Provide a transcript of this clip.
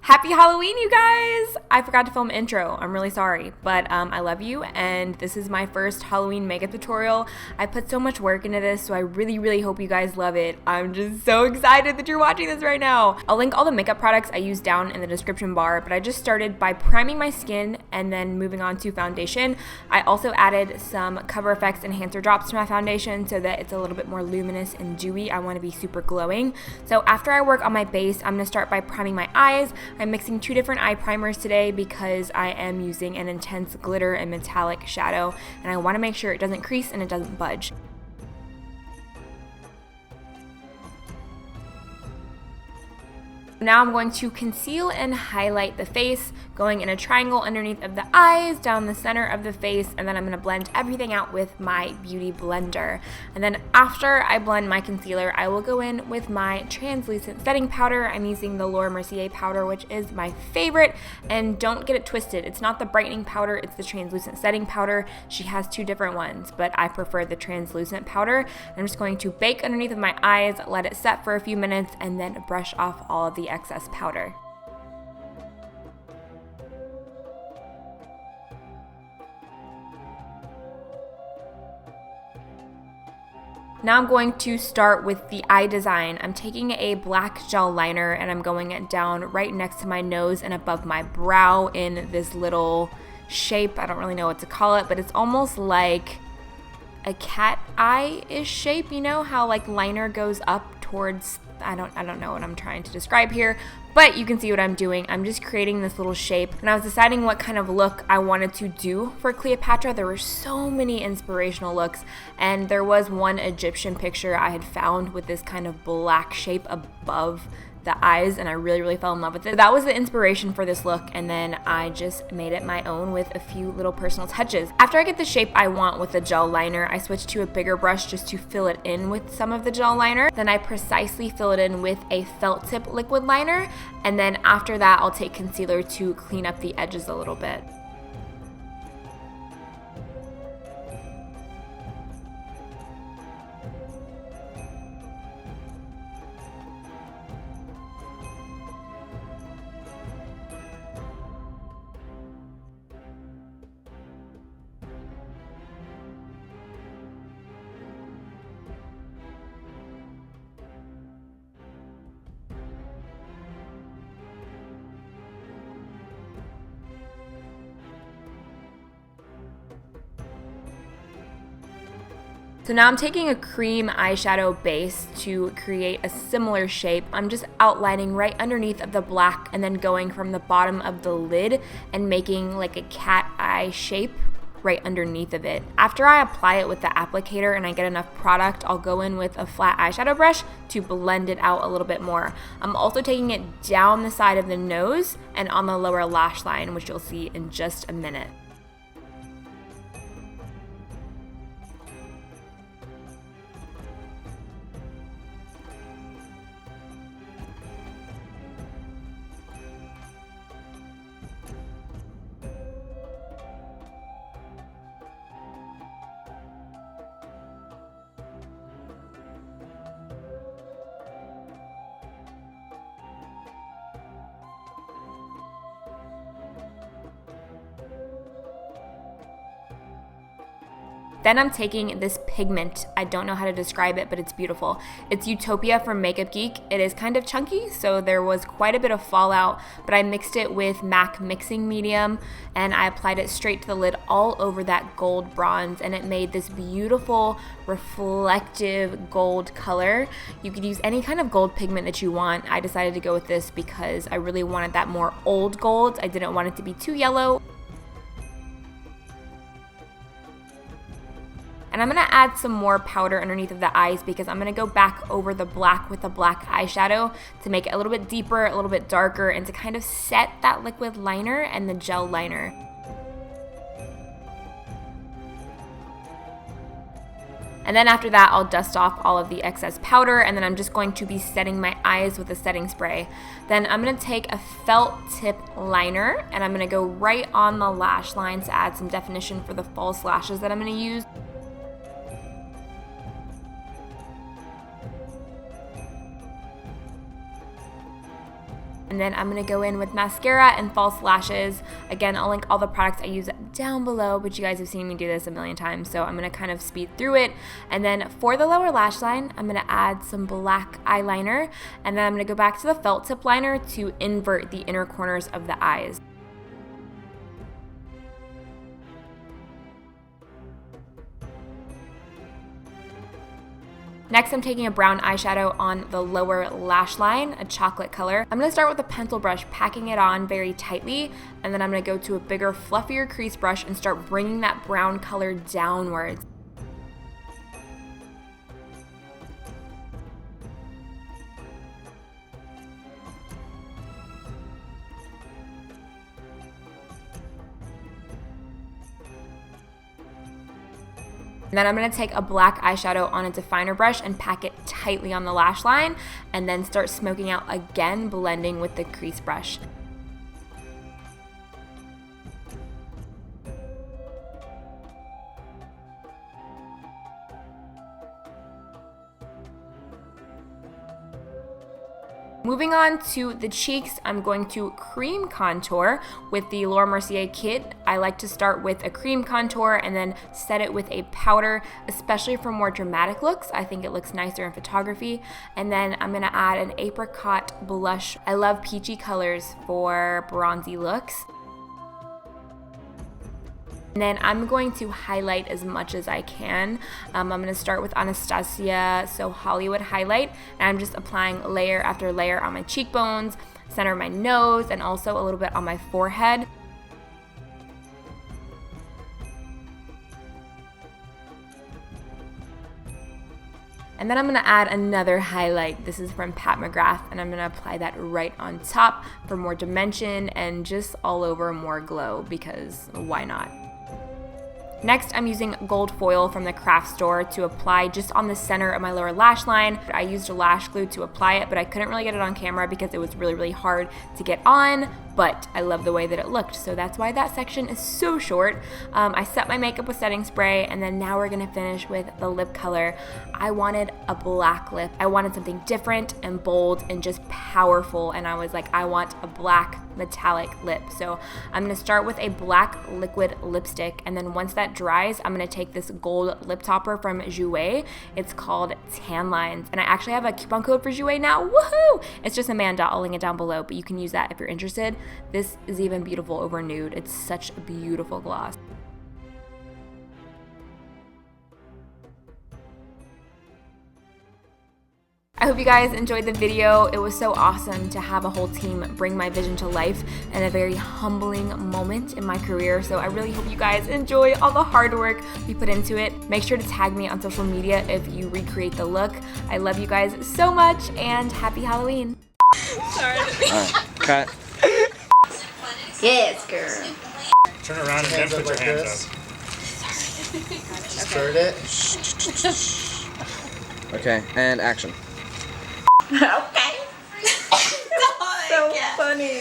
Happy Halloween, you guys! I forgot to film intro. I'm really sorry, but I love you, and this is my first Halloween makeup tutorial. I put so much work into this, so I really hope you guys love it. I'm just so excited that you're watching this right now. I'll link all the makeup products I use down in the description bar, but I just started by priming my skin and then moving on to foundation. I also added some Cover FX enhancer drops to my foundation so that it's a little bit more luminous and dewy. I want to be super glowing. So after I work on my base, I'm going to start by priming my eyes. I'm mixing two different eye primers today because I am using an intense glitter and metallic shadow, and I want to make sure it doesn't crease and it doesn't budge. Now I'm going to conceal and highlight the face, going in a triangle underneath of the eyes, down the center of the face, and then I'm going to blend everything out with my beauty blender. And then after I blend my concealer, I will go in with my translucent setting powder. I'm using the Mercier powder, which is my favorite, and don't get it twisted. It's not the brightening powder, it's the translucent setting powder. She has two different ones, but I prefer the translucent powder. I'm just going to bake underneath of my eyes, let it set for a few minutes, and then brush off all of the excess powder. Now I'm going to start with the eye design. I'm taking a black gel liner and I'm going it down right next to my nose and above my brow in this little shape. I don't really know what to call it, but it's almost like a cat eye-ish shape. You know how like liner goes up towards, I don't know what I'm trying to describe here, but you can see what I'm doing. I'm just creating this little shape, and I was deciding what kind of look I wanted to do for Cleopatra. There were so many inspirational looks, and there was one Egyptian picture I had found with this kind of black shape above the eyes, and I really fell in love with it. That was the inspiration for this look, and then I just made it my own with a few little personal touches. After I get the shape I want with the gel liner, I switch to a bigger brush just to fill it in with some of the gel liner. Then I precisely fill it in with a felt tip liquid liner, and then after that I'll take concealer to clean up the edges a little bit. So now I'm taking a cream eyeshadow base to create a similar shape. I'm just outlining right underneath of the black and then going from the bottom of the lid and making like a cat eye shape right underneath of it. After I apply it with the applicator and I get enough product, I'll go in with a flat eyeshadow brush to blend it out a little bit more. I'm also taking it down the side of the nose and on the lower lash line, which you'll see in just a minute. Then I'm taking this pigment. I don't know how to describe it, but it's beautiful. It's Utopia from Makeup Geek. It is kind of chunky, so there was quite a bit of fallout, but I mixed it with MAC mixing medium, and I applied it straight to the lid all over that gold bronze, and it made this beautiful, reflective gold color. You could use any kind of gold pigment that you want. I decided to go with this because I really wanted that more old gold. I didn't want it to be too yellow. And I'm going to add some more powder underneath of the eyes because I'm going to go back over the black with the black eyeshadow to make it a little bit deeper, a little bit darker, and to kind of set that liquid liner and the gel liner. And then after that, I'll dust off all of the excess powder, and then I'm just going to be setting my eyes with a setting spray. Then I'm going to take a felt tip liner, and I'm going to go right on the lash line to add some definition for the false lashes that I'm going to use. And And then I'm gonna go in with mascara and false lashes. Again, I'll link all the products I use down below, but you guys have seen me do this a million times, so I'm gonna kind of speed through it. And then for the lower lash line, I'm gonna add some black eyeliner, and then I'm gonna go back to the felt tip liner to invert the inner corners of the eyes. Next, I'm taking a brown eyeshadow on the lower lash line, a chocolate color. I'm gonna start with a pencil brush, packing it on very tightly, and then I'm gonna go to a bigger, fluffier crease brush and start bringing that brown color downwards. And then I'm going to take a black eyeshadow on a definer brush and pack it tightly on the lash line, and then start smoking out again, blending with the crease brush. Moving on to the cheeks, I'm going to cream contour with the Laura Mercier kit. I like to start with a cream contour and then set it with a powder, especially for more dramatic looks. I think it looks nicer in photography. And then I'm gonna add an apricot blush. I love peachy colors for bronzy looks. And then I'm going to highlight as much as I can. I'm going to start with Anastasia, so Hollywood highlight, and I'm just applying layer after layer on my cheekbones, center of my nose, and also a little bit on my forehead. And then I'm going to add another highlight. This is from McGrath, and I'm going to apply that right on top for more dimension and just all over more glow, because why not? Next, I'm using gold foil from the craft store to apply just on the center of my lower lash line. I used a lash glue to apply it, but I couldn't really get it on camera because it was really hard to get on, but I love the way that it looked, so that's why that section is so short. I set my makeup with setting spray, and then now we're gonna finish with the lip color. I wanted a black lip. I wanted something different and bold and just powerful, and I was like, I want a black metallic lip. So I'm gonna start with a black liquid lipstick, and then once that dries, I'm gonna take this gold lip topper from Jouer. It's called Tan Lines, and I actually have a coupon code for Jouer now. Woohoo! It's just Amanda. I'll link it down below, but you can use that if you're interested. This is even beautiful over nude. It's such a beautiful gloss. I hope you guys enjoyed the video. It was so awesome to have a whole team bring my vision to life and a very humbling moment in my career. So I really hope you guys enjoy all the hard work we put into it. Make sure to tag me on social media if you recreate the look. I love you guys so much, and happy Halloween. Sorry. Cut. Yes, girl. Turn around and then put your hands up. Start it. Okay, and action. Okay. So funny.